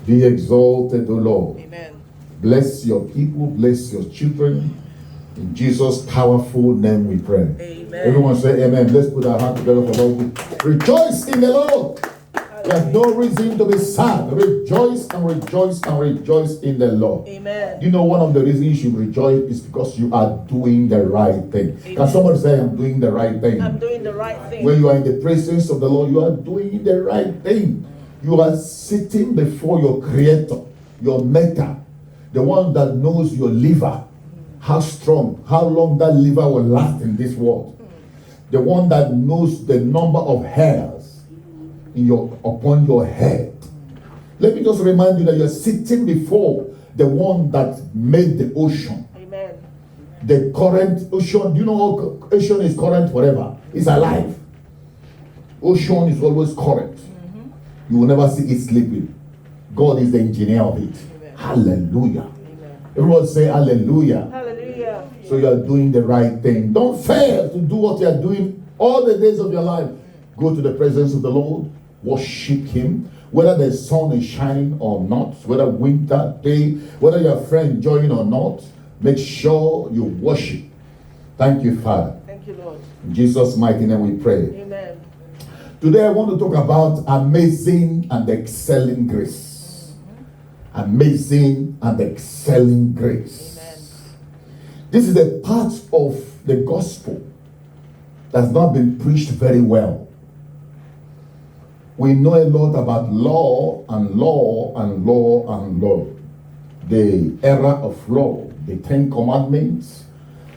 Be exalted, O Lord. Amen. Bless your people, bless your children. In Jesus' powerful name we pray. Amen. Everyone say amen. Let's put our hands together for Lord. Rejoice in the Lord. There's no reason to be sad. Rejoice and rejoice and rejoice in the Lord. Amen. You know, one of the reasons you should rejoice is because you are doing the right thing. Amen. Can somebody say, I'm doing the right thing? I'm doing the right thing. When you are in the presence of the Lord, you are doing the right thing. You are sitting before your Creator, your Maker, the one that knows your liver, how strong, how long that liver will last in this world, the one that knows the number of hairs upon your head. Let me just remind you that you're sitting before the one that made the ocean. Amen. The current ocean, you know, ocean is current forever. It's alive. Ocean is always current. You will never see it sleeping. God is the engineer of it. Amen. Hallelujah. Amen. Everyone say hallelujah. Hallelujah. So you are doing the right thing. Don't fail to do what you are doing all the days of your life. Go to the presence of the Lord. Worship Him. Whether the sun is shining or not, whether winter, day, whether your friend join or not, make sure you worship. Thank you, Father. Thank you, Lord. In Jesus' mighty name we pray. Amen. Today I want to talk about amazing and excelling grace. Amazing and excelling grace. Amen. This is a part of the gospel that's not been preached very well. We know a lot about law and law and law and law. The era of law, the 10 Commandments,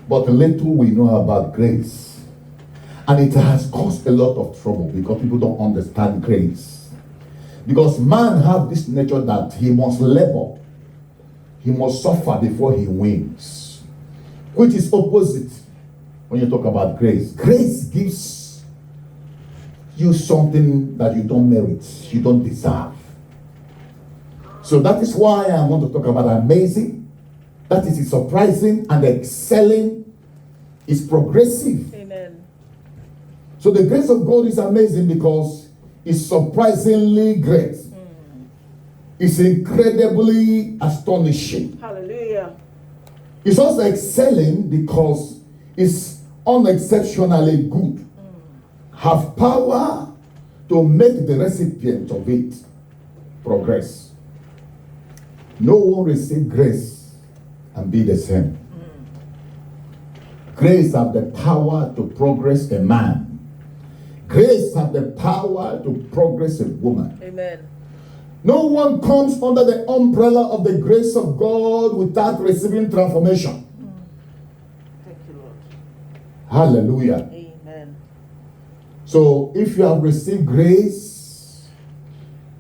but little we know about grace. And it has caused a lot of trouble because people don't understand grace. Because man has this nature that he must labor. He must suffer before he wins. Which is opposite when you talk about grace. Grace gives you something that you don't merit, you don't deserve. So that is why I want to talk about amazing. That is surprising, and excelling is progressive. Amen. So the grace of God is amazing because it's surprisingly great. It's incredibly astonishing. Hallelujah. It's also excelling because it's unexceptionally good. Have power to make the recipient of it progress. No one receive grace and be the same. Grace have the power to progress a man. Grace have the power to progress a woman. Amen. No one comes under the umbrella of the grace of God without receiving transformation. Thank you, Lord. Hallelujah. Amen. So if you have received grace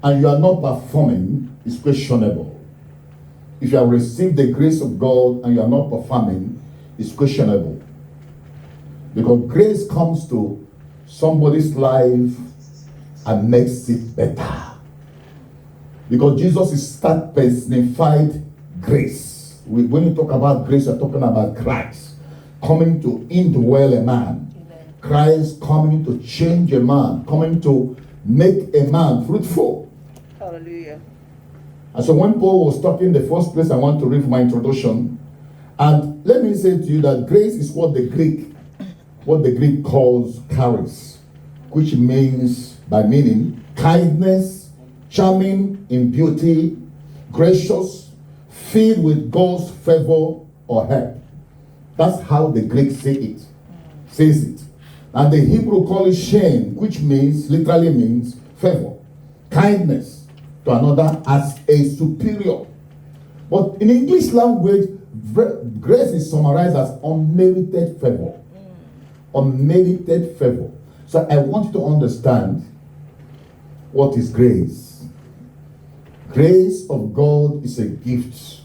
and you are not performing, it's questionable. If you have received the grace of God and you are not performing, it's questionable. Because grace comes to somebody's life and makes it better. Because Jesus is that personified grace. When you talk about grace, you're talking about Christ coming to indwell a man. Amen. Christ coming to change a man, coming to make a man fruitful. Hallelujah. And so when Paul was talking, the first place I want to read for my introduction, and let me say to you that grace is what the Greek calls charis, which means, by meaning, kindness, charming in beauty, gracious, filled with God's favor or help. That's how the Greek says it. And the Hebrew call it shem, which literally means favor, kindness to another as a superior. But in English language, grace is summarized as unmerited favor. Unmerited favor. So I want you to understand what is grace. Grace of God is a gift.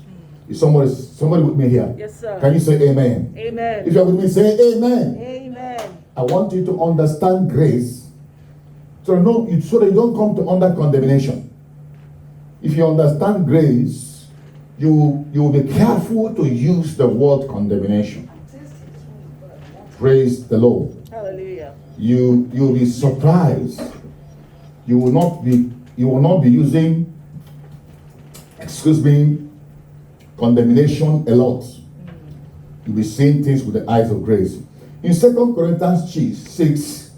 Is somebody with me here? Yes, sir. Can you say amen? Amen. If you're with me, say amen. Amen. I want you to understand grace so that you don't come to under condemnation. If you understand grace, you will be careful to use the word condemnation. Praise the Lord. Hallelujah. You'll be surprised. You will not be using condemnation a lot. You'll be seeing things with the eyes of grace. In 2 Corinthians 6,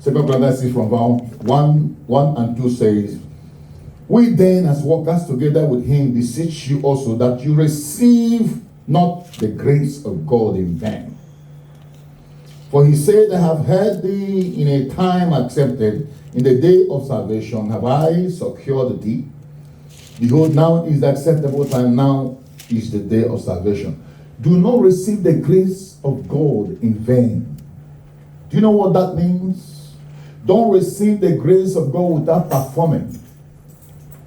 2 Corinthians 6 from verse 1 and 2 says, we then as workers together with him beseech you also that you receive not the grace of God in vain. For he said, I have heard thee in a time accepted, in the day of salvation have I secured thee. Behold, now is the acceptable time, now is the day of salvation. Do not receive the grace of God in vain. Do you know what that means? Don't receive the grace of God without performing,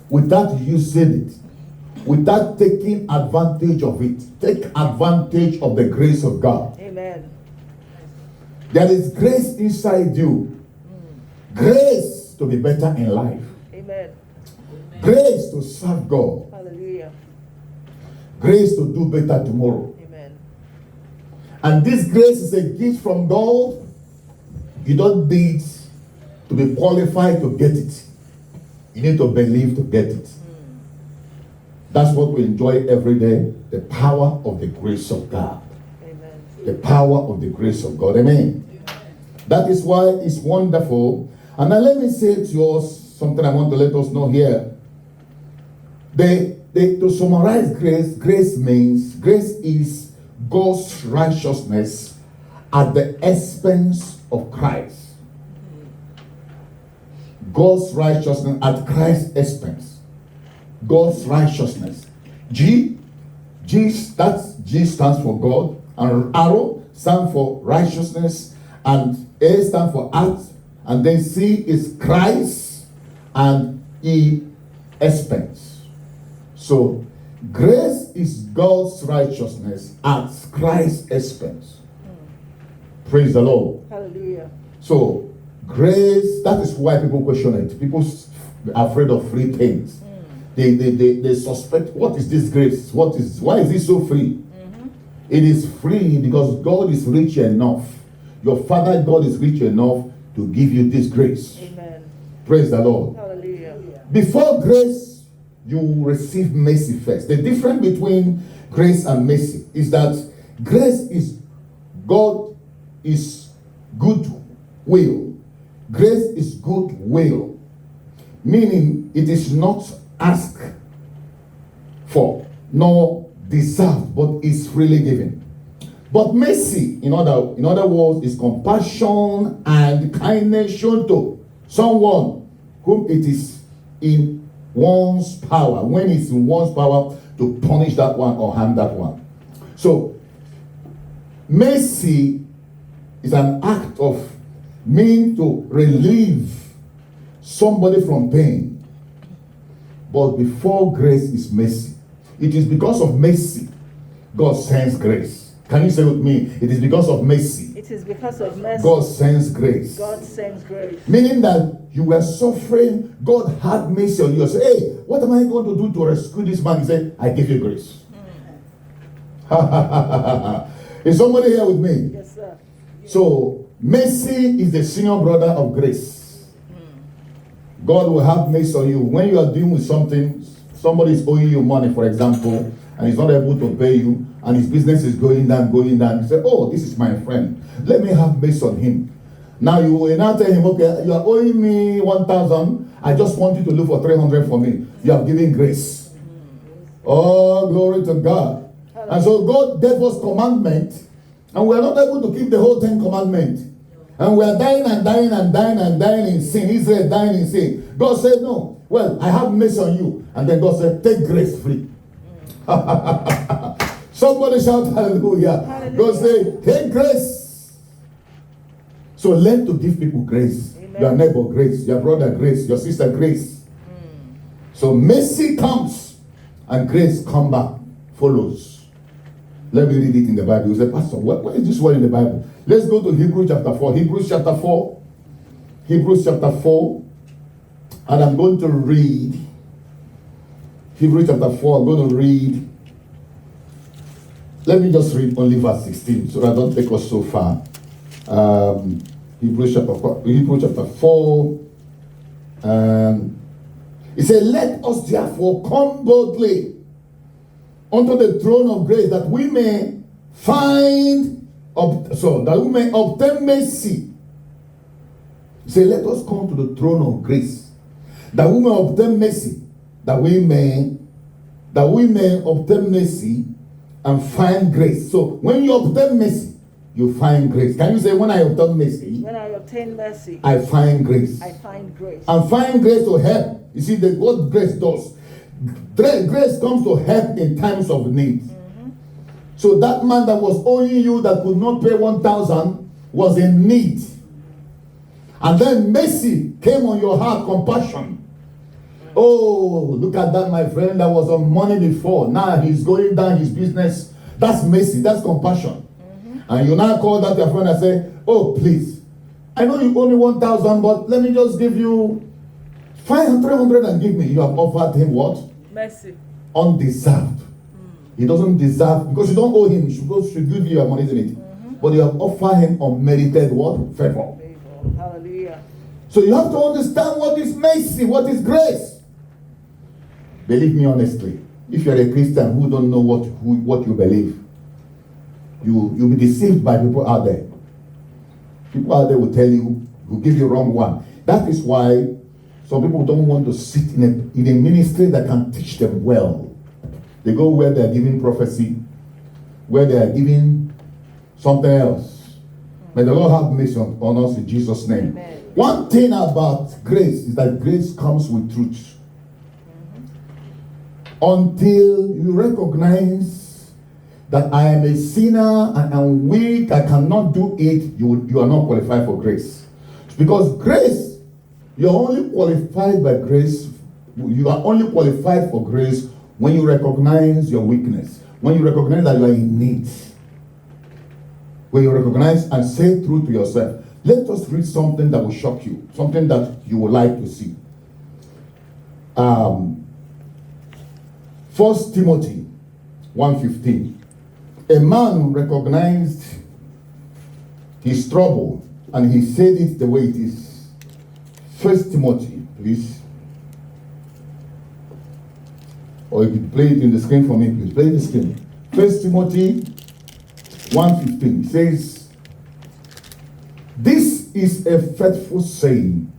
without using it, without taking advantage of it. Take advantage of the grace of God. Amen. There is grace inside you. Grace to be better in life. Amen. Grace to serve God. Hallelujah. Grace to do better tomorrow. Amen. And this grace is a gift from God. You don't need to be qualified to get it. You need to believe to get it. That's what we enjoy every day. The power of the grace of God. Amen. The power of the grace of God. Amen. That is why it's wonderful. And now let me say to us something I want to let us know here. To summarize grace means grace is God's righteousness at the expense of Christ. God's righteousness at Christ's expense. God's righteousness. G stands for God, and arrow stands for righteousness, and A stands for act, and then C is Christ, and E expense. So grace is God's righteousness at Christ's expense. Praise the Lord. Hallelujah. So grace, that is why people question it. People are afraid of free things. They suspect, what is this grace? Why is it so free? It is free because God is rich enough. Your Father God is rich enough to give you this grace. Amen. Praise the Lord. Hallelujah. Before grace, you receive mercy first. The difference between grace and mercy is that grace is God is good will. Grace is good will. Meaning it is not asked for, nor deserved, but is freely given. But mercy, in other words, is compassion and kindness shown to someone whom it is in one's power, when it's in one's power to punish that one or harm that one. So, mercy is an act of mean to relieve somebody from pain. But before grace is mercy. It is because of mercy God sends grace. Can you say with me? It is because of mercy. It is because of mercy. God sends grace. God sends grace. Meaning that you were suffering, God had mercy on you. Say, hey, what am I going to do to rescue this man? He said, I give you grace. Is somebody here with me? Yes, sir. So, mercy is the senior brother of grace. God will have mercy on you. When you are dealing with something, somebody is owing you money, for example, and he's not able to pay you, and his business is going down. You say, oh, this is my friend. Let me have mercy on him. Now you will now tell him, okay, you are owing me 1,000. I just want you to look for 300 for me. You have given grace. Oh, glory to God. And so God gave us commandment, and we are not able to keep the whole 10 commandments. And we are dying and dying and dying and dying in sin. Israel dying in sin. God said, no. Well, I have mercy on you. And then God said, take grace free. Somebody shout hallelujah. Hallelujah. God said, take grace. So learn to give people grace. Amen. Your neighbor grace, your brother grace, your sister grace. So mercy comes and grace come back, follows. Let me read it in the Bible. You say, Pastor, what is this word in the Bible? Let's go to Hebrews chapter 4. Hebrews chapter 4. Hebrews chapter 4. And I'm going to read Hebrews chapter 4. I'm going to read. Let me just read only verse 16 so that I don't take us so far. Hebrews chapter 4. He said, let us therefore come boldly unto the throne of grace, that we may that we may obtain mercy. He said, let us come to the throne of grace, that we may obtain mercy, that we may obtain mercy and find grace. So when you obtain mercy, you find grace. Can you say, when I obtain mercy? When I obtain mercy, I find grace. I find grace. And find grace to help. You see, what grace does. Grace comes to help in times of need. Mm-hmm. So that man that was owing you, that could not pay 1,000, was in need. And then mercy came on your heart, compassion. Oh, look at that, my friend, that was on money before. Now he's going down his business. That's mercy, that's compassion. Mm-hmm. And you now call that your friend and say, oh, please, I know you owe me 1,000, but let me just give you 300 and give me. You have offered him what? Mercy. Undeserved. He doesn't deserve, because you don't owe him. He should give you your money, isn't it? Mm-hmm. But you have offered him unmerited what? Favor. Hallelujah. So you have to understand what is mercy, what is grace. Believe me honestly, if you're a Christian who don't know what you believe, you'll be deceived by people out there. People out there will tell you, will give you wrong one. That is why some people don't want to sit in a ministry that can teach them well. They go where they are giving prophecy, where they are giving something else. May the Lord have mercy on us in Jesus' name. Amen. One thing about grace is that grace comes with truth. Until you recognize that I am a sinner and I'm weak, I cannot do it, you are not qualified for grace. Because grace, you're only qualified by grace, you are only qualified for grace when you recognize your weakness, when you recognize that you are in need, when you recognize and say true to yourself. Let us read something that will shock you, something that you would like to see. 1 Timothy 1:15. A man recognized his trouble and he said it the way it is. 1 Timothy, please. Or you could play it in the screen for me, please. Play the screen. 1 Timothy 1:15. It says, this is a faithful saying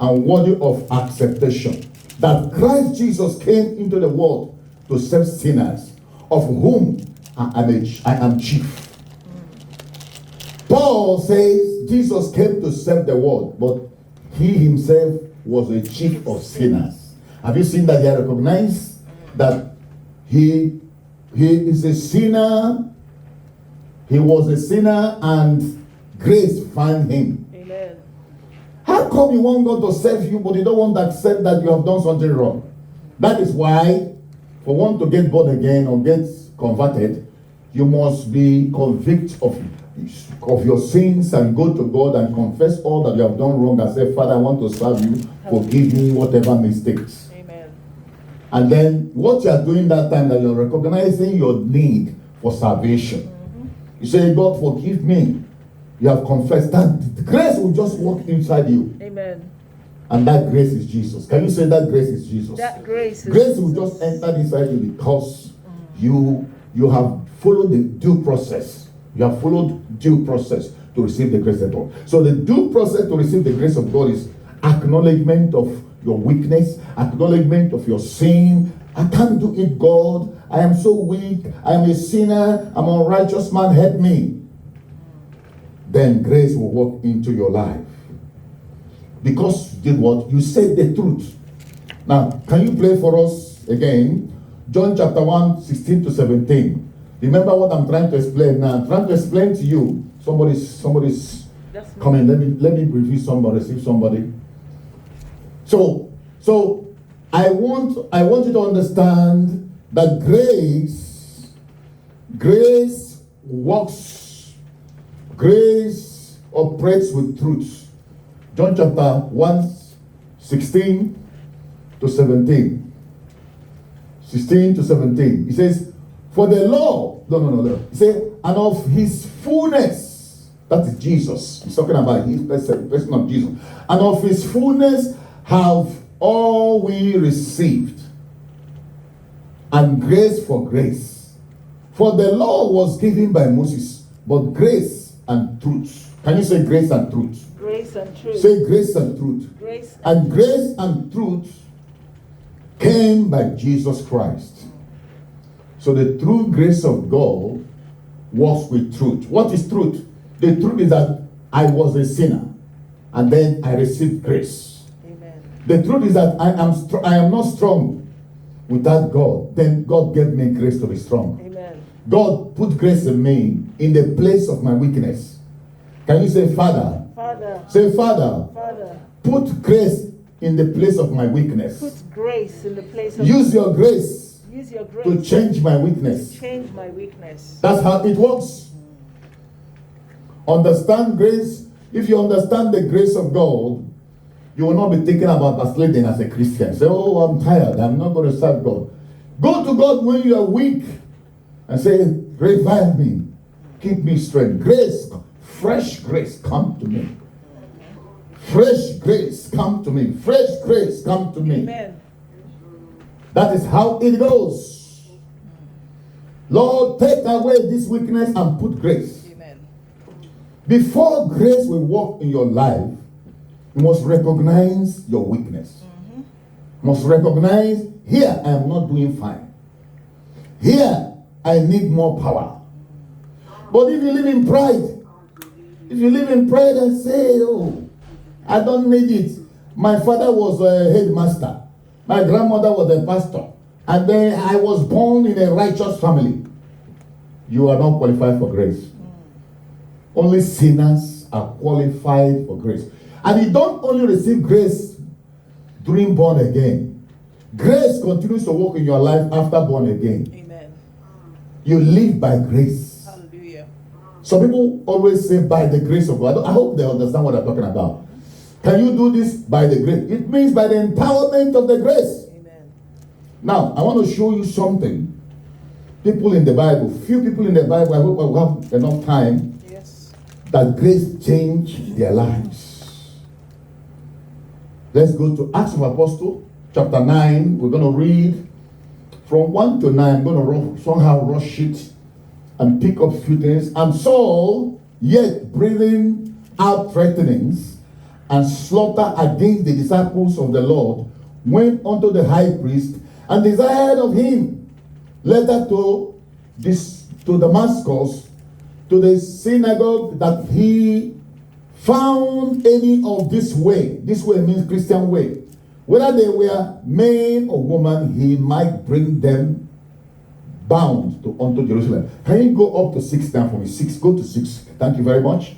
and worthy of acceptation, that Christ Jesus came into the world to save sinners, of whom I am chief. Paul says Jesus came to save the world, but he himself was a chief of sinners. Have you seen that he recognized that he is a sinner? He was a sinner and grace found him. Amen. How come you want God to save you, but you don't want to accept that you have done something wrong? That is why, for one to get born again or get converted, you must be convicted of your sins and go to God and confess all that you have done wrong and say, Father, I want to serve you. Forgive me whatever mistakes. Amen. And then what you are doing that time, that you're recognizing your need for salvation. Mm-hmm. You say, God, forgive me. You have confessed that the grace will just walk inside you. Amen. And that grace is Jesus. Can you say that grace is Jesus? That grace is Grace will Jesus. just enter inside you because you have followed the due process. You have followed due process to receive the grace of God. So the due process to receive the grace of God is acknowledgement of your weakness, acknowledgement of your sin. I can't do it, God. I am so weak. I am a sinner. I'm an unrighteous man. Help me. Then grace will walk into your life. Because you did what? You said the truth. Now, can you play for us again? John chapter 1, 16 to 17. Remember what I'm trying to explain now. I'm trying to explain to you. Somebody's coming. Let me review somebody, receive somebody. So I want you to understand that grace works. Grace operates with truth. John chapter 1, 16 to 17. 16 to 17. He says, for the law, no. He said, and of his fullness, that is Jesus. He's talking about his person of Jesus. And of his fullness have all we received, and grace for grace. For the law was given by Moses, but grace and truth. Can you say grace and truth? Grace and truth. Say grace and truth. Grace And grace and truth came by Jesus Christ. So the true grace of God works with truth. What is truth? The truth is that I was a sinner and then I received grace. Amen. The truth is that I am not strong without God. Then God gave me grace to be strong. Amen. God put grace in me in the place of my weakness. Can you say, Father? Father. Say, Father. Father. Put grace in the place of my weakness. Put grace in the place of. Use your grace Use your grace to change my weakness. change my weakness. That's how it works. Understand grace. If you understand the grace of God, you will not be thinking about backsliding as a Christian. Say, oh, I'm tired. I'm not going to serve God. Go to God when you are weak and say, revive me. Keep me strength. Grace, fresh grace, come to me. Fresh grace, come to me. Fresh grace, come to me. Amen. That is how it goes. Lord, take away this weakness and put grace. Amen. Before grace will work in your life, you must recognize your weakness. You must recognize, here I am not doing fine. Here I need more power. But if you live in pride, and say, oh, I don't need it. My father was a headmaster. My grandmother was a pastor. And then I was born in a righteous family. You are not qualified for grace. Only sinners are qualified for grace. And you don't only receive grace during born again. Grace continues to work in your life after born again. Amen. You live by grace. Hallelujah. Some people always say by the grace of God. I hope they understand what I'm talking about. Can you do this by the grace? It means by the empowerment of the grace. Amen. Now, I want to show you something. People in the Bible, few people in the Bible, I hope I will have enough time, Yes. that grace changed their lives. Let's go to Acts of Apostles, chapter 9. We're going to read from 1 to 9. I'm going to somehow rush it and pick up a few things. And Saul, yet breathing out threatenings and slaughter against the disciples of the Lord, went unto the high priest and desired of him letter to Damascus, to the synagogue, that he found any of this way. This way means Christian way. Whether they were man or woman, he might bring them bound unto Jerusalem. Can you go up to 6 now for me? 6. Go to 6. Thank you very much.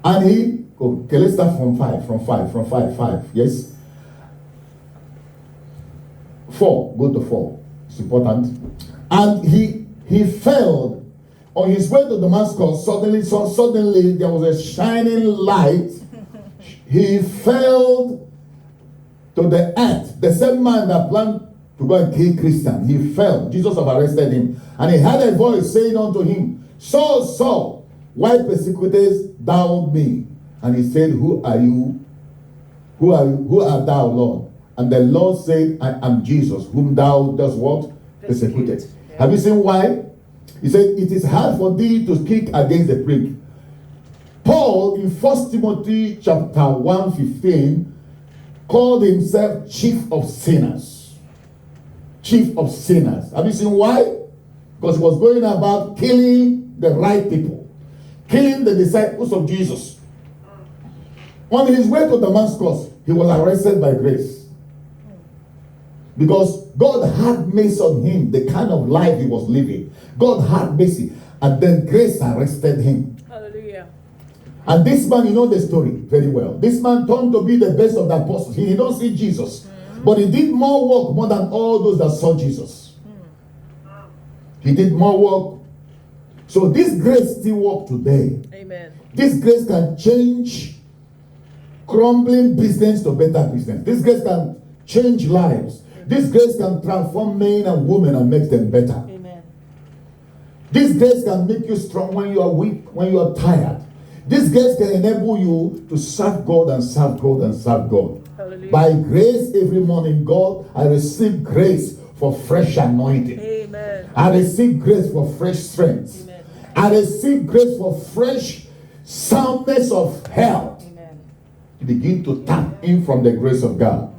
And he, okay, let's start from 5. Yes. 4. Go to 4. It's important. And he fell on his way to Damascus. Suddenly there was a shining light. He fell to the earth. The same man that planned to go and kill Christian, he fell. Jesus have arrested him. And he heard a voice saying unto him, Saul, Saul, why persecutest thou me? And he said, Who are you? Who art thou, Lord? And the Lord said, I am Jesus, whom thou dost what? Persecuted. Yeah. Have you seen why? He said, it is hard for thee to kick against the prick. Paul, in 1 Timothy chapter 1:15, called himself chief of sinners. Chief of sinners. Have you seen why? Because he was going about killing the right people, killing the disciples of Jesus. On his way to Damascus, he was arrested by grace. Because God had mercy on him, the kind of life he was living. God had mercy. And then grace arrested him. Hallelujah. And this man, you know the story very well. This man turned to be the best of the apostles. He did not see Jesus. But he did more work more than all those that saw Jesus. He did more work. So this grace still works today. Amen. This grace can change crumbling business to better business. This grace can change lives. This grace can transform men and women and make them better. Amen. This grace can make you strong when you are weak, when you are tired. This grace can enable you to serve God and serve God and serve God. Hallelujah. By grace every morning, God, I receive grace for fresh anointing. Amen. I receive grace for fresh strength. Amen. I receive grace for fresh soundness of health. Amen. You begin to tap in from the grace of God.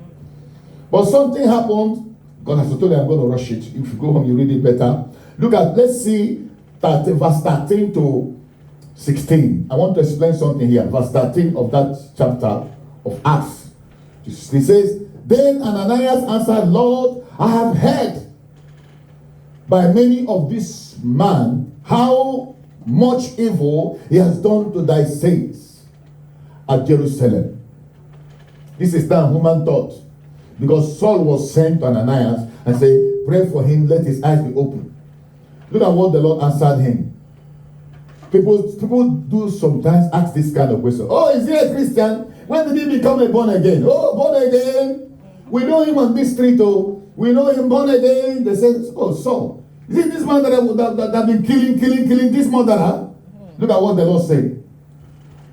But something happened. God has told you I'm going to rush it. If you go home, you read it better. Look at, let's see verse 13 to 16. I want to explain something here. Verse 13 of that chapter of Acts. He says, then Ananias answered, Lord, I have heard by many of this man how much evil he has done to thy saints at Jerusalem. This is not human thought. Because Saul was sent to Ananias and said, pray for him, let his eyes be open. Look at what the Lord answered him. People do sometimes ask this kind of question. Oh, is he a Christian? When did he become a born again? Oh, born again. We know him on this street. Oh, we know him born again. They say, oh, Saul, is it this man that been killing this murderer? Look at what the Lord said.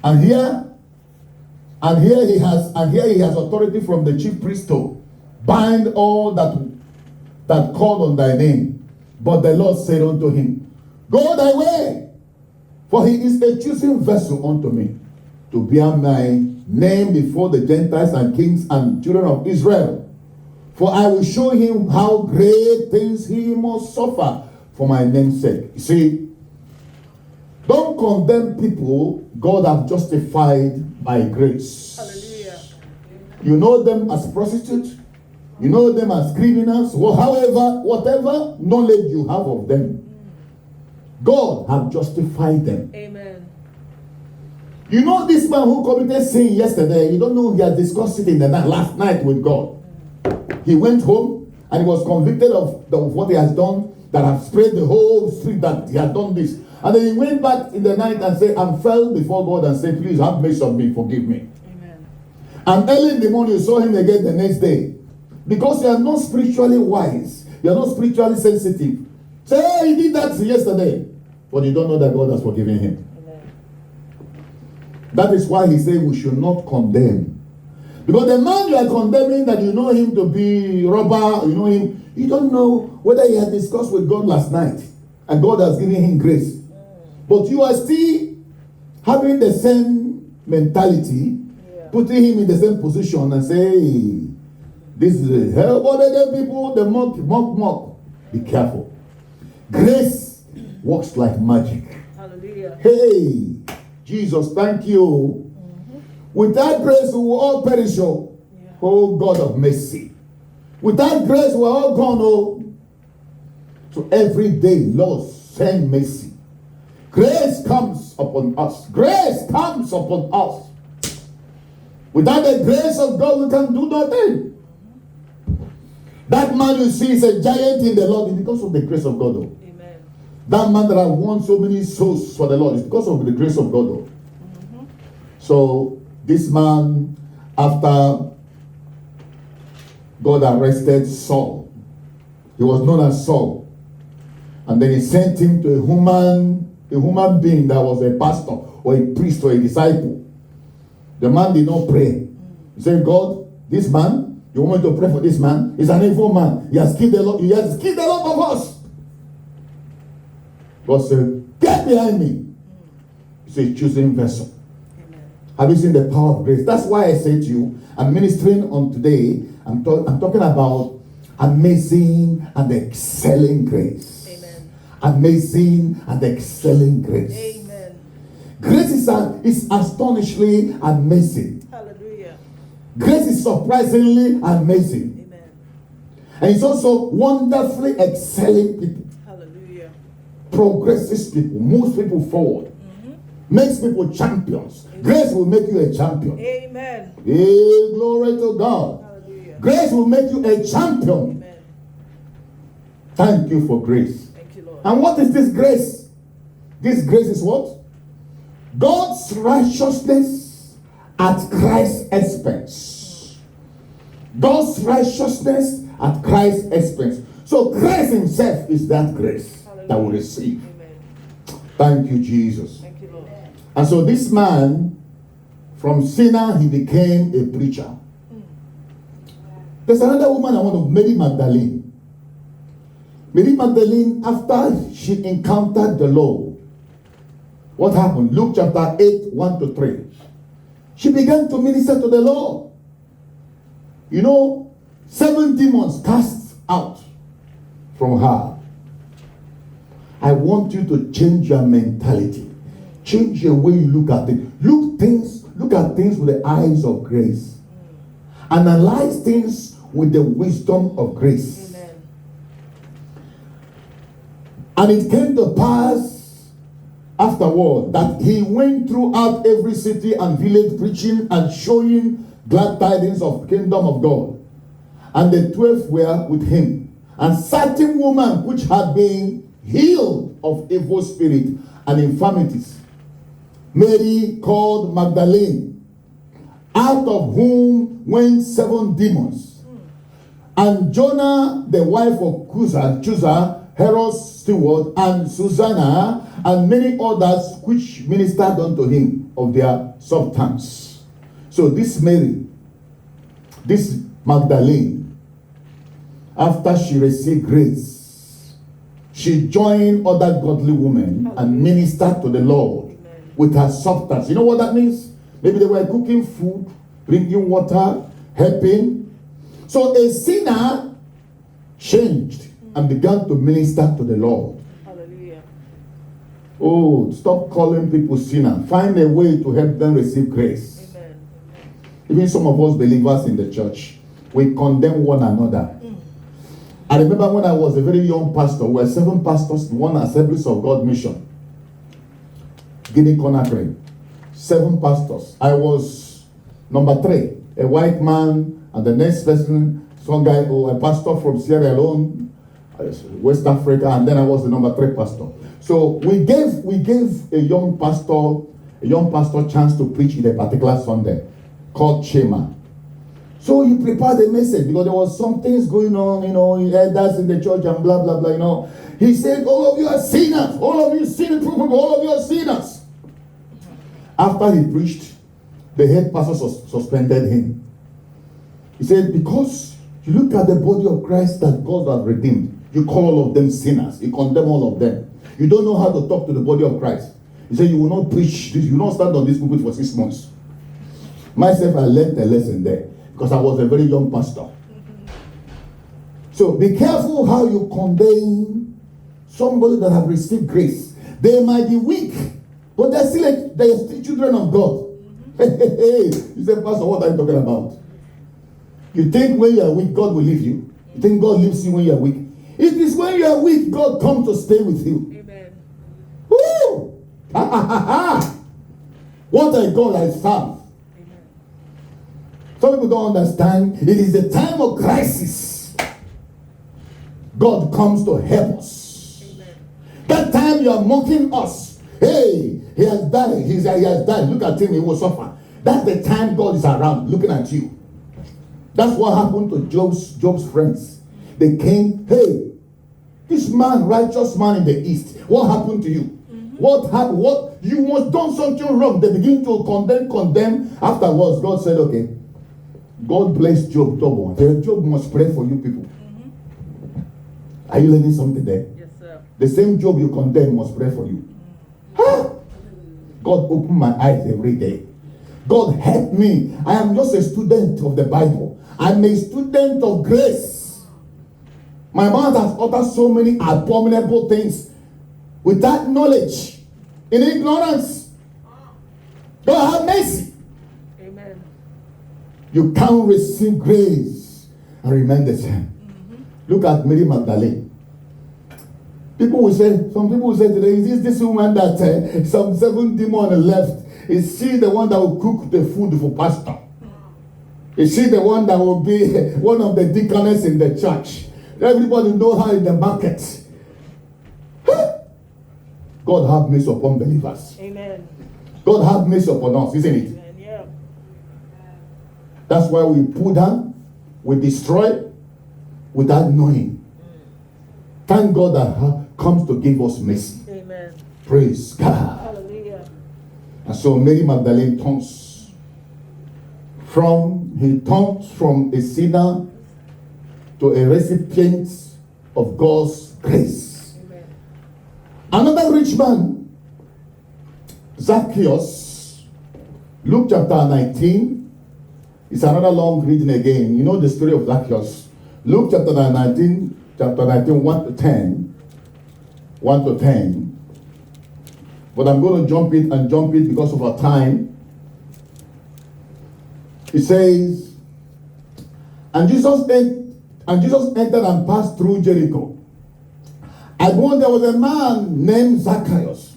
And here he has authority from the chief priest to bind all that called on thy name. But the Lord said unto him, go thy way, for he is a chosen vessel unto me, to bear my name before the Gentiles and kings and children of Israel. For I will show him how great things he must suffer for my name's sake. You see, don't condemn people God have justified by grace. Hallelujah. You know them as prostitutes. You know them as criminals. Whatever knowledge you have of them, God have justified them. Amen. You know this man who committed sin yesterday, you don't know he had discussed it in the night, last night with God. He went home and he was convicted of what he has done, that have spread the whole street that he had done this. And then he went back in the night and said, and fell before God and said, please have mercy on me, forgive me. Amen. And early in the morning you saw him again the next day. Because you are not spiritually wise, you are not spiritually sensitive. Say, oh, he did that yesterday. But you don't know that God has forgiven him. Amen. That is why he said we should not condemn. Because the man you are condemning, that you know him to be robber, you know him, you don't know whether he had discussed with God last night and God has given him grace. But you are still having the same mentality, putting him in the same position and say, hey, this is a hell. But again, people, the mock. Be careful. Grace works like magic. Hallelujah. Hey, Jesus, thank you. Without grace, we will all perish. Oh, God of mercy. Without grace, we're all gone. Oh, so every day, Lord, send mercy. Grace comes upon us. Grace comes upon us. Without the grace of God, we can do nothing. That man you see is a giant in the Lord because of the grace of God. Oh. Amen. That man that has won so many souls for the Lord is because of the grace of God. Oh. So this man, after God arrested Saul, he was known as Saul, and then he sent him to a human being that was a pastor or a priest or a disciple. The man did not pray. He said, God, this man, you want me to pray for this man? He's an evil man. He has killed a lot. He has killed a lot of us. God said, get behind me. It's a choosing vessel. Amen. Have you seen the power of grace? That's why I say to you, I'm ministering on today. I'm talking about amazing and excelling grace. Amen. Amazing and excelling grace. Amen. Grace is astonishingly amazing. Hallelujah. Grace is surprisingly amazing. Amen. And it's also wonderfully excelling people. Hallelujah. Progresses people, moves people forward, makes people champions. Grace will make you a champion. Amen. Hey, glory to God. Hallelujah. Grace will make you a champion. Amen. Thank you for grace. Thank you, Lord. And what is this grace? This grace is what? God's righteousness at Christ's expense. God's righteousness at Christ's expense. So Christ himself is that grace that we receive. Amen. Thank you, Jesus. Thank you, Lord. And so this man, from sinner, he became a preacher. There's another woman I want to, Mary Magdalene. Mary Magdalene, after she encountered the Lord, what happened? Luke chapter 8, 1 to 3. She began to minister to the Lord. 7 demons cast out from her. I want you to change your mentality. Change the way you look at it. Look at things with the eyes of grace. Analyze things with the wisdom of grace. Amen. And it came to pass afterward that he went throughout every city and village preaching and showing glad tidings of the kingdom of God. And the 12 were with him. And certain woman which had been healed of evil spirit and infirmities, Mary called Magdalene, out of whom went 7 demons. And Jonah, the wife of Chuza, Herod's steward, and Susanna, and many others which ministered unto him of their substance. So this Mary, this Magdalene, after she received grace, she joined other godly women and ministered to the Lord with her substance. You know what that means? Maybe they were cooking food, bringing water, helping. So a sinner changed and began to minister to the Lord. Hallelujah. Oh, stop calling people sinner. Find a way to help them receive grace. Amen. Even some of us believers in the church, we condemn one another. I remember when I was a very young pastor, we were 7 pastors in one Assemblies of God mission, Guinea Conakry. 7 pastors. I was number 3, a white man, and the next person, some guy, a pastor from Sierra Leone, West Africa, and then I was the number 3 pastor. So we gave a young pastor chance to preach in a particular Sunday called Chema. So he prepared a message because there was some things going on, elders in the church and blah, blah, blah, He said, all of you are sinners. All of you sinners, all of you are sinners. After he preached, the head pastor suspended him. He said, because you look at the body of Christ that God has redeemed, you call all of them sinners. You condemn all of them. You don't know how to talk to the body of Christ. He said, you will not preach this. You will not stand on this pulpit for 6 months. Myself, I learned a lesson there because I was a very young pastor. So be careful how you condemn somebody that have received grace. They might be weak, but they're still children of God. You say, Pastor, what are you talking about? You think when you are weak, God will leave you? You think God leaves you when you are weak? It is when you are weak, God comes to stay with you. Amen. Woo! What a God I serve. Amen. Some people don't understand. It is the time of crisis. God comes to help us. Amen. That time you are mocking us. Hey, he has died. He has died. Look at him, he will suffer. That's the time God is around looking at you. That's what happened to Job's friends. They came, hey, this man, righteous man in the east, what happened to you? What happened? What you must done something wrong. They begin to condemn. Afterwards, God said, okay, God bless Job. Job must pray for you people. Are you learning something there? Yes, sir. The same Job you condemn must pray for you. Huh? God opened my eyes every day. God help me. I am just a student of the Bible. I'm a student of grace. My mouth has uttered so many abominable things without knowledge, in ignorance. God have mercy. Amen. You can't receive grace and remain the same. Look at Mary Magdalene. Some people will say today, is this woman that some 7 demons left? Is she the one that will cook the food for pastor? Is she the one that will be one of the deaconess in the church? Everybody know her in the market. God have mercy upon believers. Amen. God have mercy upon us, isn't it? Amen. Yeah. That's why we pull down, we destroy without knowing. Thank God that comes to give us mercy. Amen. Praise God. Hallelujah. And so Mary Magdalene turns from a sinner to a recipient of God's grace. Amen. Another rich man, Zacchaeus, Luke chapter 19. It's another long reading again. You know the story of Zacchaeus. Luke chapter 19, 1 to 10. 1 to 10. But I'm going to jump it because of our time. It says, and Jesus entered and passed through Jericho. And when there was a man named Zacchaeus,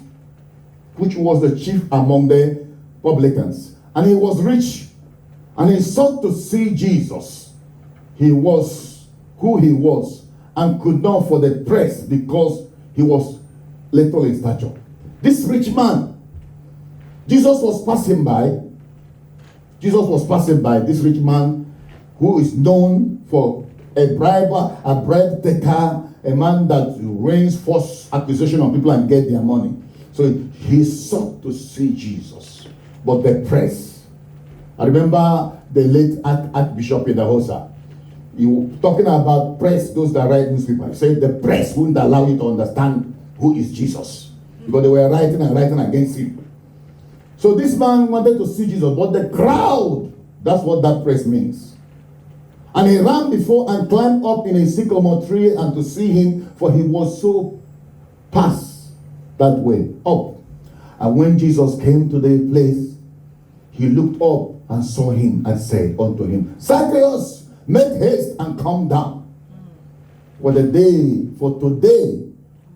which was the chief among the publicans, and he was rich, and he sought to see Jesus. He was who he was, and could not for the press, because he was little in stature. This rich man, Jesus was passing by. This rich man who is known for a briber, a bribe taker, a man that rains false accusation on people and get their money. So he sought to see Jesus. But the press, I remember the late Archbishop Idahosa, he was talking about press, those that write newspapers. He said the press wouldn't allow you to understand who is Jesus, because they were writing against him. So this man wanted to see Jesus, but the crowd, that's what that press means. And he ran before and climbed up in a sycamore tree and to see him, for he was so past that way up. And when Jesus came to the place, he looked up and saw him and said unto him, Zacchaeus, make haste and come down. For today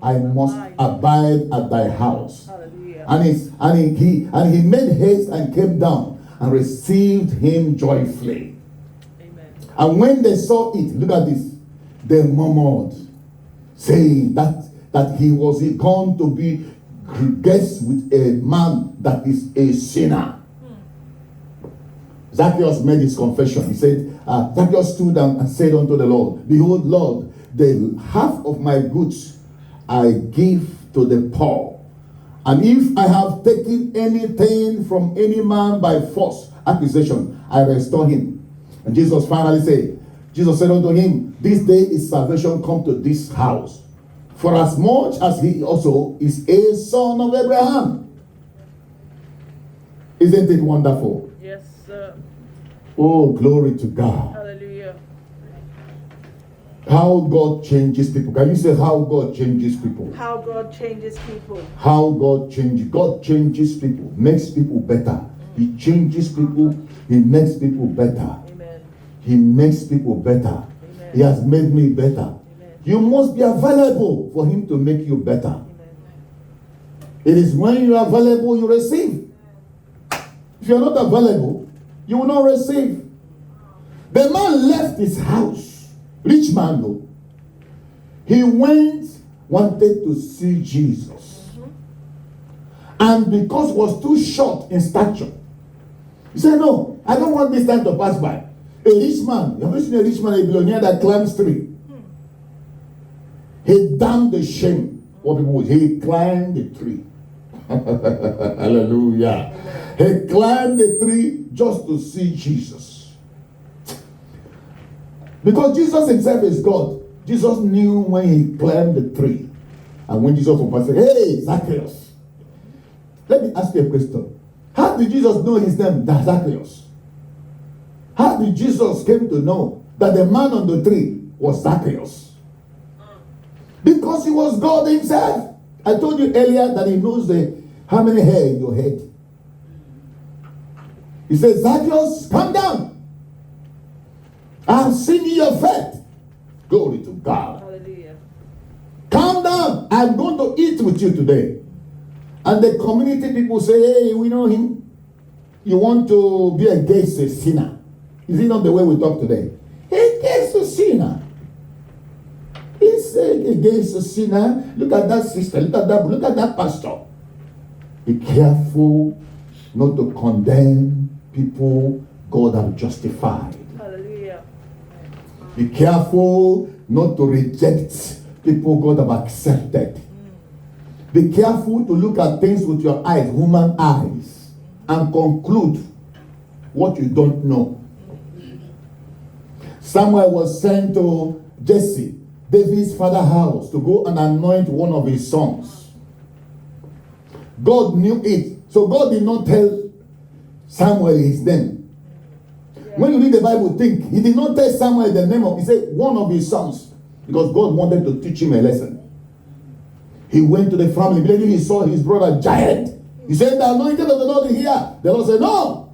I must abide at thy house. Hallelujah. And he made haste and came down and received him joyfully. Amen. And when they saw it, look at this, they murmured, saying that he was gone to be guest with a man that is a sinner. Zacchaeus made his confession. He said, Zacchaeus stood down and said unto the Lord, Behold, Lord, the half of my goods I give to the poor. And if I have taken anything from any man by false accusation, I restore him. And Jesus finally said unto him, This day is salvation come to this house, for as much as he also is a son of Abraham. Isn't it wonderful? Yes, sir. Oh, glory to God. Hallelujah. How God changes people. Can you say how God changes people? How God changes people. How God changes people, makes people better. He changes people, he makes people better. Amen. He makes people better. Amen. He has made me better. Amen. You must be available for him to make you better. Amen. It is when you are available you receive. If you are not available, you will not receive. The man left his house, rich man though. He wanted to see Jesus. And because he was too short in stature, he said, no, I don't want this time to pass by. A rich man, you ever seen a rich man, a billionaire that climbs tree? He damned the shame. What people would, he climbed the tree. Hallelujah. He climbed the tree just to see Jesus. Because Jesus himself is God. Jesus knew when he climbed the tree. And when Jesus was passing, hey, Zacchaeus. Let me ask you a question. How did Jesus know his name, Zacchaeus? How did Jesus came to know that the man on the tree was Zacchaeus? Because he was God himself. I told you earlier that he knows how many hair in your head. He says, Zacchaeus, come down. I have seen your faith. Glory to God. Hallelujah. Come down. I'm going to eat with you today. And the community people say, hey, we know him. You want to be against a sinner. Is it not the way we talk today? Against a sinner. He's against a sinner. Look at that sister. Look at that pastor. Be careful not to condemn people God have justified. Hallelujah. Be careful not to reject people God have accepted. Be careful to look at things with your eyes, human eyes, and conclude what you don't know. Samuel was sent to Jesse, David's father's house, to go and anoint one of his sons. God knew it. So God did not tell Samuel his name. When you read the Bible, think, he did not tell Samuel the name of, he said one of his sons. Because God wanted to teach him a lesson. He went to the family. Immediately he saw his brother giant. He said, the anointed of the Lord is here. The Lord said, no.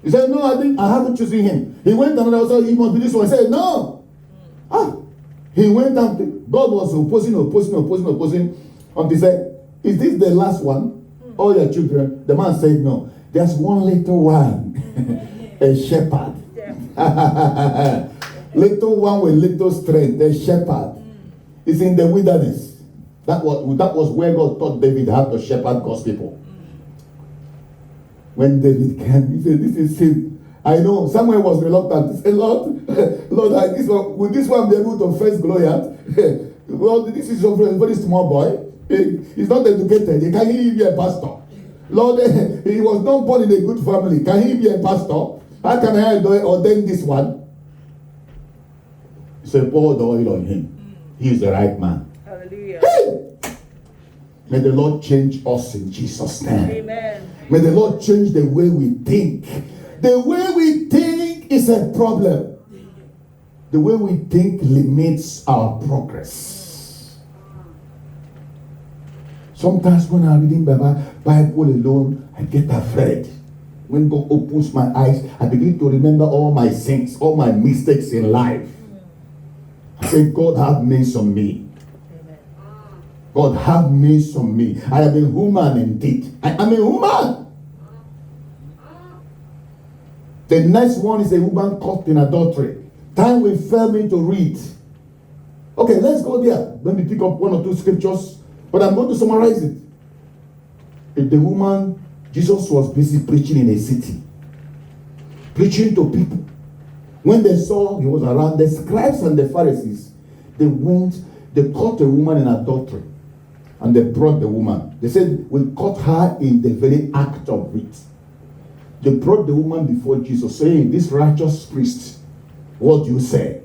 He said, no, I haven't chosen him. He went and another said, he must be this one. He said, no. He went and God was opposing. Until he said, is this the last one? All your children? The man said, no. There's one little one. A shepherd. Little one with little strength. A shepherd. It's in the wilderness. That was where God taught David how to shepherd God's people. When David came, he said, this is sin. I know Samuel was reluctant. He said, Lord, will this one be able to face Goliath? Well, this is a very small boy. He's not educated. Can he be a pastor? Lord, he was not born in a good family. Can he be a pastor? How can I ordain this one? He said, pour the oil on him. He is the right man. Hallelujah. Hey! May the Lord change us in Jesus' name. Amen. May the Lord change the way we think. The way we think is a problem. The way we think limits our progress. Sometimes when I'm reading the Bible alone, I get afraid. When God opens my eyes, I begin to remember all my sins, all my mistakes in life. I say, God, have mercy on me. God, have mercy on me. I am a human indeed. I am a human. The next one is a woman caught in adultery. Time will fail me to read. Okay, let's go there. Let me pick up one or two scriptures, but I'm going to summarize it. The woman, Jesus was busy preaching in a city, preaching to people. When they saw he was around, the scribes and the Pharisees, they caught a woman in adultery. And they brought the woman. They said, we caught her in the very act of it. They brought the woman before Jesus, saying, this righteous priest, what do you say?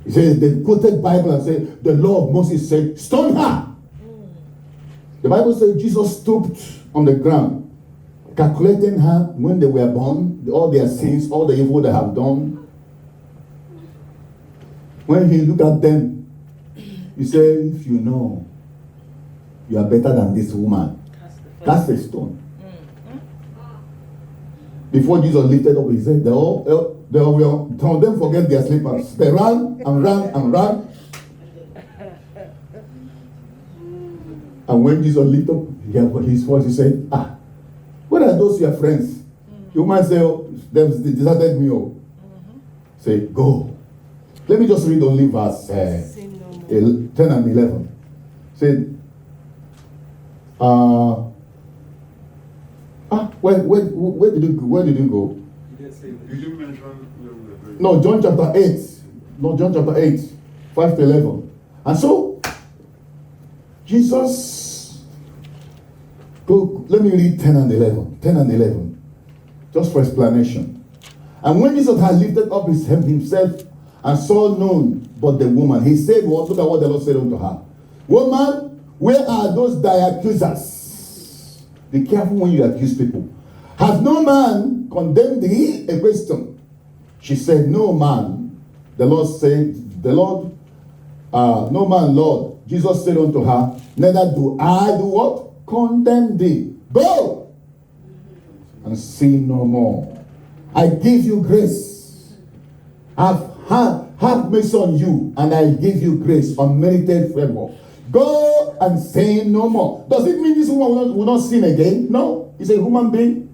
He said, they quoted Bible and said, the law of Moses said, stone her. The Bible says Jesus stooped on the ground, calculating her when they were born, all their sins, all the evil they have done. When he looked at them, he said, if you know you are better than this woman, cast a stone. Before Jesus lifted up his head, some of them forget their slippers. They ran and ran and ran. And when Jesus lifted up his voice, he said, where are those your friends? You might say, they deserted me. Say, go. Let me just read only verse 10 and 11. Said, where did you go? Where did you go? Did you mention? No, John chapter 8. No, John chapter 8, 5 to 11. And so, Jesus, let me read 10 and 11. 10 and 11. Just for explanation. And when Jesus had lifted up himself and saw none but the woman, he said, look at what the Lord said unto her. Woman, where are those thy accusers? Be careful when you accuse people. Has no man condemned thee? A question. She said, no man. The Lord said, no man, Lord. Jesus said unto her, neither do I do what? Condemn thee. Go and sin no more. I give you grace. Have mercy on you, and I give you grace, unmerited favor. Go and sin no more. Does it mean this woman will not sin again? No. He's a human being.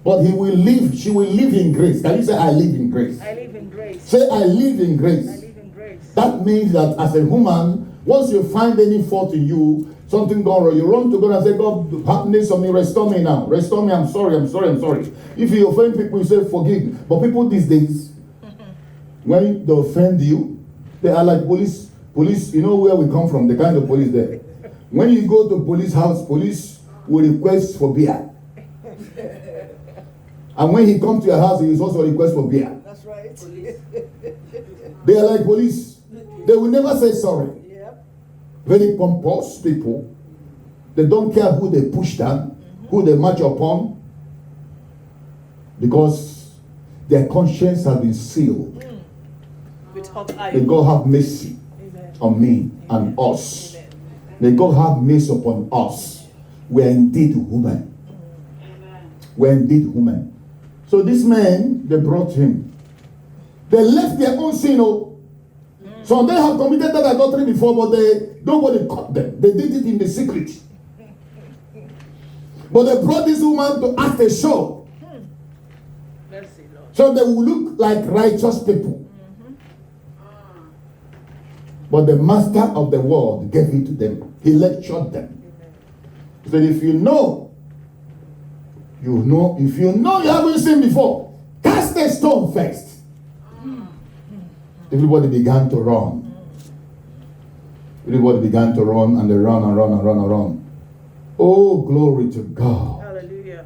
But she will live in grace. Can you say, I live in grace? I live in grace. Say, I live in grace. I live in grace. That means that as a human, once you find any fault in you, something gone wrong, you run to God and say, God, have mercy on me, restore me now. Restore me, I'm sorry. If you offend people, you say, forgive me. But people these days, when they offend you, they are like police, you know where we come from, the kind of police there. When you go to police house, police will request for beer. And when he comes to your house, he will also request for beer. Right. They are like police. They will never say sorry. Yep. Very pompous people. They don't care who they push down, who they march upon, because their conscience has been sealed. With hot May iron. God have mercy Amen. on me and us. Amen. May God have mercy upon us. We are indeed human. We are indeed human. So this man, they brought him. They left their own sin. Oh. So they have committed that adultery before, but nobody caught them. They did it in the secret. But they brought this woman to act a show. Mercy, Lord. So they will look like righteous people. But the master of the world gave it to them. He lectured them. He said, if you know, if you know you haven't seen before, cast a stone first. Everybody began to run. Everybody began to run, and they run and run and run and run. Oh, glory to God. Hallelujah.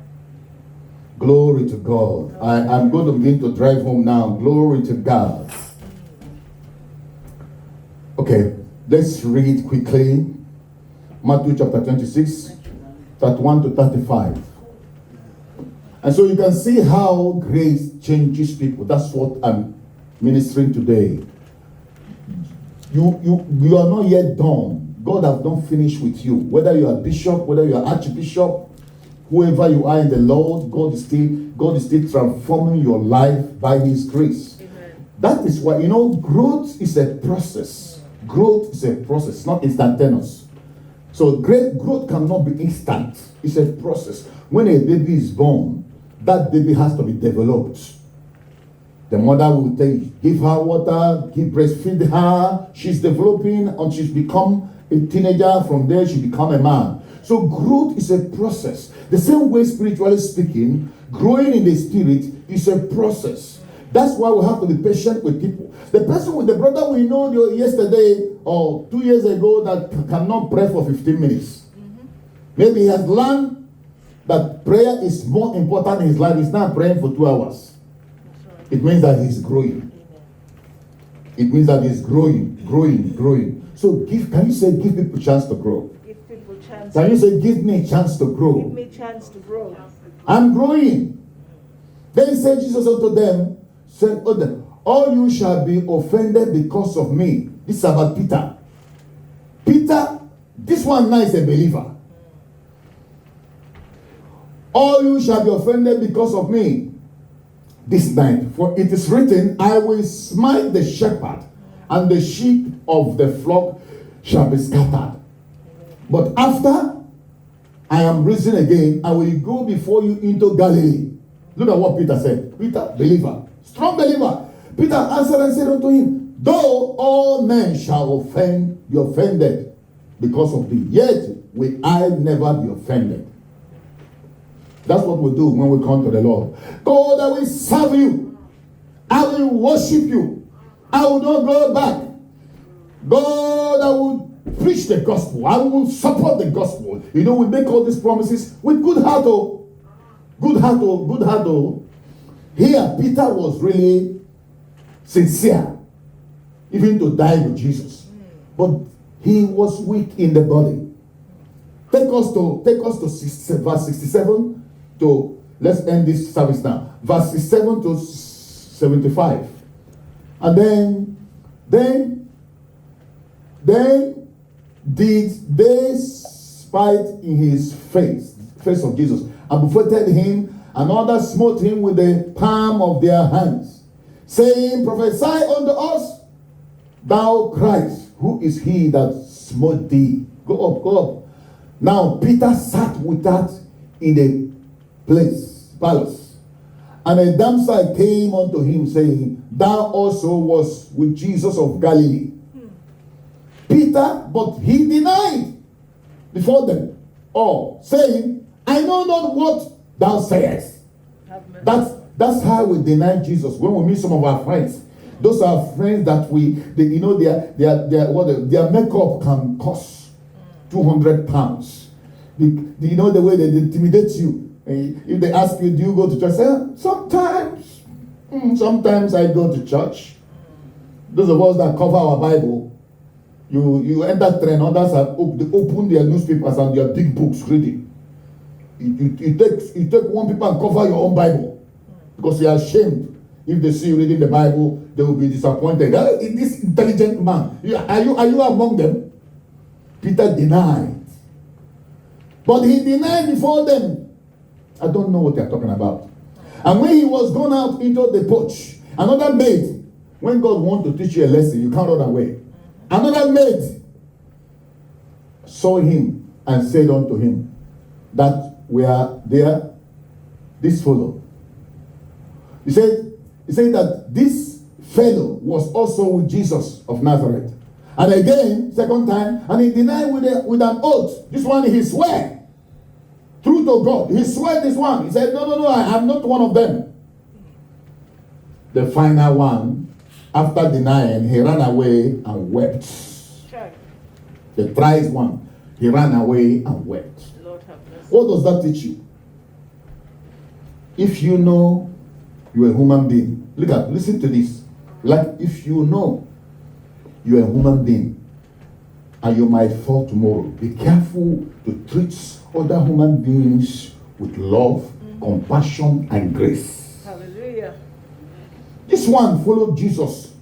Glory to God. I'm going to begin to drive home now. Glory to God. Okay, let's read quickly. Matthew chapter 26, 31 to 35. And so you can see how grace changes people. That's what I'm ministering today. You are not yet done. God has not finished with you. Whether you are bishop, whether you are archbishop, whoever you are in the Lord, God is still transforming your life by His grace. Amen. That is why, growth is a process. Growth is a process, not instantaneous. So great growth cannot be instant. It's a process. When a baby is born, that baby has to be developed. The mother will give her water, breastfeed her. She's developing and she's become a teenager. From there, she become a man. So growth is a process. The same way, spiritually speaking, growing in the spirit is a process. That's why we have to be patient with people. The person with the brother we know yesterday or 2 years ago that cannot pray for 15 minutes. Maybe he has learned that prayer is more important in his life. He's not praying for 2 hours. It means that he's growing. It means that he's growing. So can you say, give people a chance to grow? Give people chance. Can you say, give me a chance to grow? Give me chance to grow. I'm growing. Then said Jesus unto them, said, all you shall be offended because of me. This is about Peter. Peter, this one now is a believer. All you shall be offended because of me this night. For it is written, I will smite the shepherd, and the sheep of the flock shall be scattered. But after I am risen again, I will go before you into Galilee. Look at what Peter said. Peter, believer, strong believer. Peter answered and said unto him, though all men shall be offended because of thee, yet will I never be offended. That's what we do when we come to the Lord. God, I will serve you. I will worship you. I will not go back. God, I will preach the gospel. I will support the gospel. We make all these promises with good heart. Good heart. Here, Peter was really sincere, even to die with Jesus. But he was weak in the body. Take us to verse 67. Let's end this service now. Verse 67 to 75. And then did they spite in his face of Jesus, and buffeted him, and others smote him with the palm of their hands, saying, prophesy unto us, thou Christ, who is he that smote thee? Go up. Now Peter sat with that in the palace. And a damsel came unto him, saying, thou also was with Jesus of Galilee. Peter, but he denied before them all, saying, I know not what thou sayest. That's how we deny Jesus. When we meet some of our friends, those are friends that their makeup can cost 200 pounds. The way they intimidate you. If they ask you, do you go to church? Say, sometimes. Sometimes I go to church. Those of us that cover our Bible, you enter train, others have open their newspapers and their big books reading. You take one paper and cover your own Bible because you are ashamed. If they see you reading the Bible, they will be disappointed. This intelligent man, are you among them? Peter denied. But he denied before them. I don't know what they're talking about. And when he was gone out into the porch, another maid, when God wants to teach you a lesson, you can't run away. Another maid saw him and said unto him that we are there, this fellow. He said that this fellow was also with Jesus of Nazareth. And again, second time, and he denied with an oath. This one he swear. True to God. He swear this one. He said, no, I am not one of them. The final one, after denying, he ran away and wept. Sure. The thrice one, he ran away and wept. Lord have mercy. What does that teach you? If you know you're a human being, listen to this. Like if you know you're a human being and you might fall tomorrow, be careful to treat other human beings with love, compassion, and grace. Hallelujah. This one followed Jesus.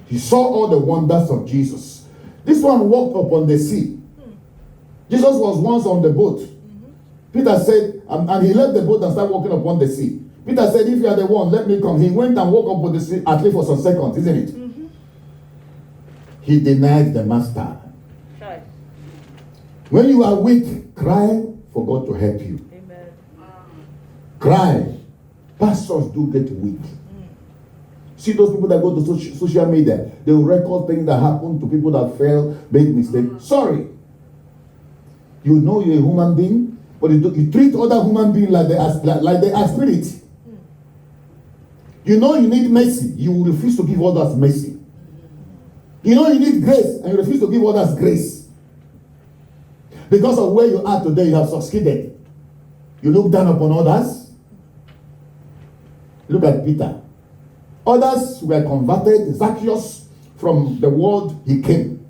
He saw all the wonders of Jesus. This one walked upon the sea. Jesus was once on the boat. Peter said, and he left the boat and started walking upon the sea. Peter said, if you are the one, let me come. He went and walked upon the sea, at least for some seconds, isn't it? He denied the master. Right. When you are weak, cry for God to help you. Amen. Cry. Pastors do get weak. See those people that go to social media, they will record things that happen to people that fail, made mistakes. Sorry. You know you're a human being, but you treat other human beings like they are spirit. You know you need mercy, you will refuse to give others mercy. You know you need grace, and you refuse to give others grace. Because of where you are today, you have succeeded. You look down upon others. Look at Peter. Others were converted. Zacchaeus, from the world he came.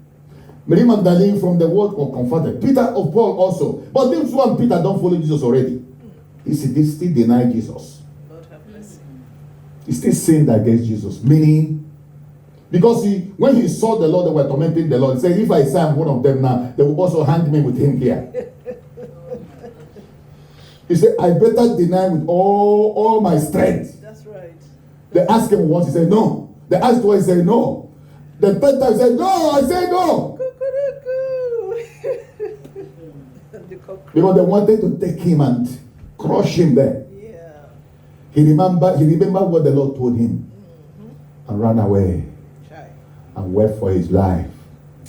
Mary Magdalene, from the world, was converted. Peter of Paul also. But this one, Peter, don't follow Jesus already. He still denied Jesus. Lord have mercy. He still sinned against Jesus. Meaning, because when he saw the Lord, they were tormenting the Lord. He said, if I say I'm one of them now, they will also hang me with him here. He said, I better deny with all my strength. That's right. They asked him once, he said no. They asked twice, he said no. The third time he said no, I said no. Because they wanted to take him and crush him there. Yeah. He remembered what the Lord told him and ran away and wept for his life.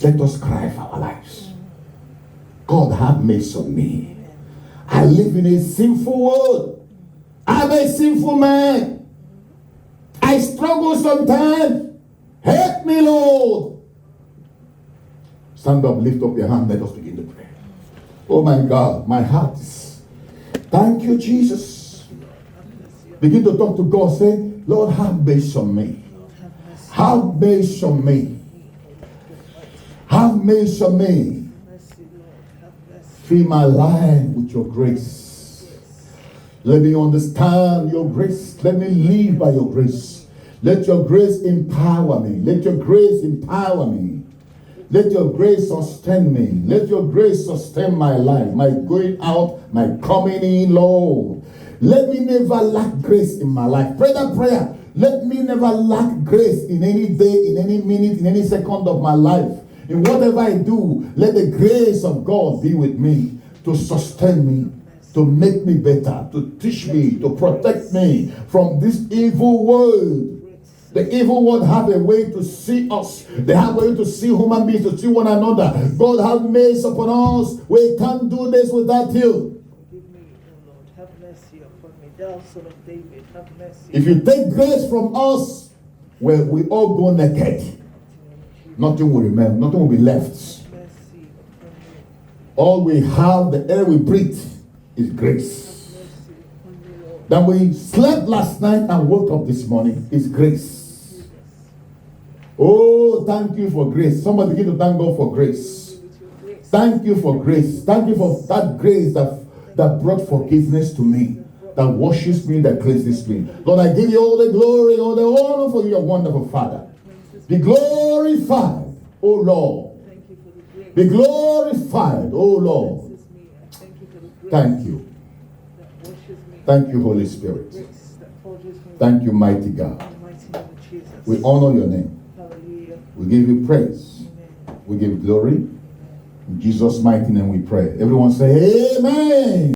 Let us cry for our lives. God have mercy on me. I live in a sinful world. I'm a sinful man. I struggle sometimes. Help me, Lord. Stand up, lift up your hand. Let us begin to pray. Oh my God, my heart is. Thank you, Jesus. Begin to talk to God. Say, Lord, have mercy on me. Have mercy on me. Have mercy on me. Fill my life with your grace. Let me understand your grace. Let me live by your grace. Let your grace empower me. Let your grace empower me. Let your grace sustain me. Let your grace sustain my life, my going out, my coming in, Lord. Let me never lack grace in my life. Pray that prayer. Let me never lack grace in any day, in any minute, in any second of my life. In whatever I do, let the grace of God be with me to sustain me, to make me better, to teach me, to protect me from this evil world. The evil world have a way to see us. They have a way to see human beings, to see one another. God have mercy upon us. We can't do this without you. Forgive me, O Lord. Have mercy upon me. Thou son of David, have mercy. If you take grace from us, well, we all go naked. Nothing will remain. Nothing will be left. Mercy upon me. All we have, the air we breathe, is grace. Mercy upon me, Lord. That we slept last night and woke up this morning is grace. Oh, thank you for grace. Somebody begin to thank God for grace. Thank you for grace. Thank you for that grace that brought forgiveness to me, that washes me, that cleanses me. Lord, I give you all the glory, all the honor for your wonderful Father. Be glorified, O Lord. Thank you for the grace. Be glorified, O Lord. Cleanses me. I thank you for the grace Thank you. that washes me. Thank you, Holy Spirit. Grace that forges me. Thank you, mighty God. In the mighty name of Jesus. We honor your name. Hallelujah. We give you praise. Amen. We give you glory. In Jesus' mighty name we pray. Everyone say amen.